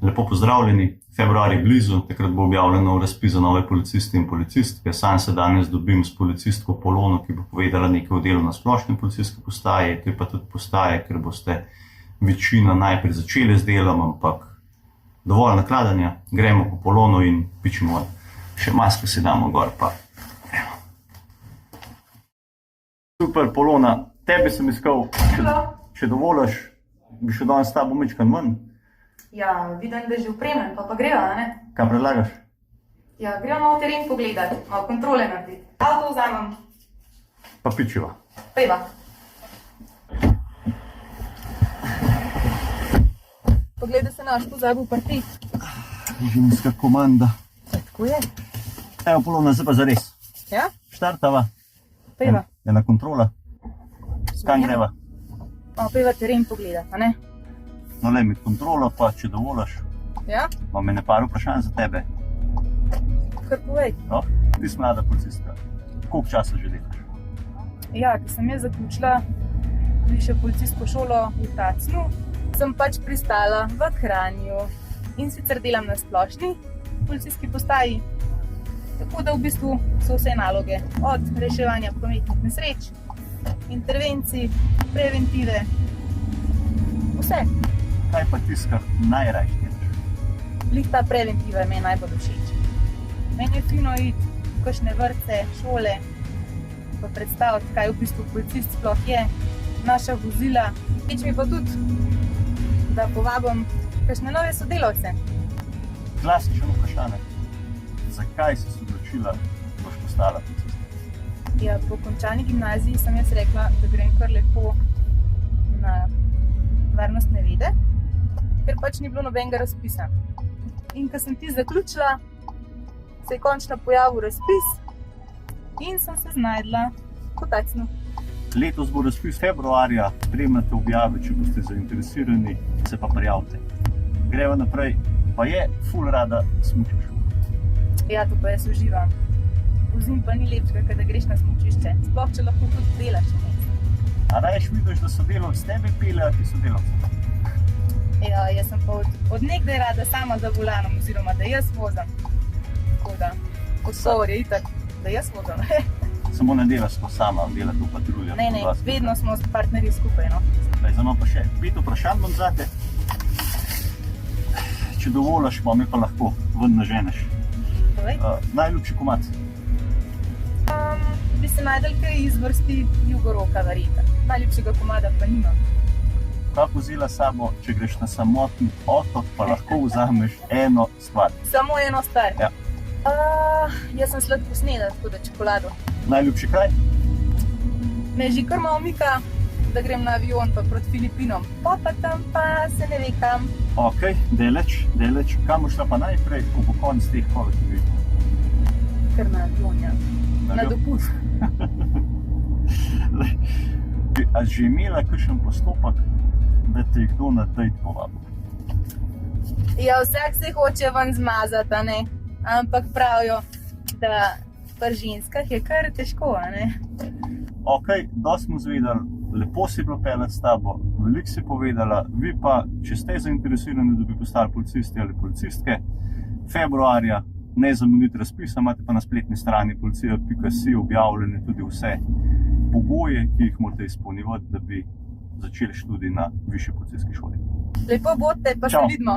Lepo pozdravljeni, februar je blizu, takrat bo objavljen nov razpis za nove policiste in policistke. Sam se danes dobim s policistko Polono, ki bo povedala nekaj o delu na splošni policijski postaji, ki pa tudi postaje, ker boste večina najprej začeli z delom, ampak dovolj nakladanja, gremo po Polonu in pičimo. Še masko si damo gor, pa gremo. Super, Polona, tebe sem iskal, če dovoliš, bi še danes s tabo mečkan ven. Ja, vidim, da je že opremen, pa greva, ne? Kaj predlagaš? Ja, greva malo teren pogledati, malo kontrole narediti. Avto vzamem. Pa pičiva. Pejva. Poglej, da se naš pozabil partiti. Ženska komanda. Tako je. Evo, Polona, zdaj pa zares. Ja? Štartava. Pejva. Ena kontrola. S kam greva? Pejva teren pogledati, a ne? No, le med kontrolo, pa če dovoliš, Ja? imam ene par vprašanj za tebe. Kar povej. No? Ti si mlada policistka. Koliko časa že delaš? Ja, ko sem jaz zaključila višjo policijsko šolo v Tacnu, sem pač pristala v Kranju in sicer delam na splošni policijski postaji. Tako da v bistvu so vse naloge, od reševanja prometnih nesreč, intervencij, preventive, vse. Kaj pa tisto, kar najrajši delaš? Glih ta preventiva je meni najbolj všeč. Meni je fino iti v kakšne vrtce, šole, pa predstaviti, kaj v bistvu policist sploh je, naša vozila. Všeč mi pa tudi, da povabim kakšne nove sodelavce. Klasično vprašanje. Zakaj si se odločila, da boš postala policistka? Ja, po končani gimnaziji sem jaz rekla, da grem kar lepo na varnostne vede, ker pač ni bilo nobenega razpisa. In ko sem ti zaključila, se je končno pojavil razpis in sem se znajdla v Tacnu. Letos bo razpis februarja, spremljate objave, če boste zainteresirani, se pa prijavite. Greva naprej, pa je ful rada smučiš. Ja, to pa jaz uživam. Pozim pa ni lepšega, kada greš na smučišče, sploh če lahko tudi delaš. A raješ vidiš, da sodelavci s tebe pele, a ti sodelavci? Ja, jaz sem pa od nekdaj rada sama za volanom, oziroma da jaz vozim. Tako da, odgovor je itak, da jaz vozim. Samo ne delaš to sama, delate v patrulji. Ne, vedno smo s partnerji skupaj, no. Zdaj imam pa še 5 vprašanj bom zate. Če dovoliš, pa me pa lahko ven naženeš. Povej. Najljubši komad? Bi se najdel kaj iz vrsti Jugoroka verjeta. Najljubšega komada pa nimam. Kaj vzela sabo, če greš na samotni otok, pa lahko vzameš eno stvar? Samo eno stvar? Ja. Jaz sem sladkosnedna, tako da čokolado. Najljubši kraj? Me že kar malo mika, da grem na avion pa proti Filipinom. Pa tam pa se ne ve kam. Ok, deleč. Kam boš šla pa najprej, ko bo konec teh COVID-ov? Kar na avion, ja. Na dopust. A že imela kakšen postopek, da te je kdo na dejt povabil? Ja, vsak se hoče ven zmazati, a ne? Ampak pravijo, da pri ženskah je kar težko, a ne? Ok, dosti smo izvedeli, lepo si bilo peljati s tabo, veliko si povedala, vi pa, če ste zainteresirani, da bi postali policisti ali policistke, februarja, ne zamuditi razpisa, imate pa na spletni strani policija.si objavljene tudi vse pogoje, ki jih morate izpolnjevati, da bi začeli študij na višji policijski šoli. Lepo bodite, pa Čau. se vidimo.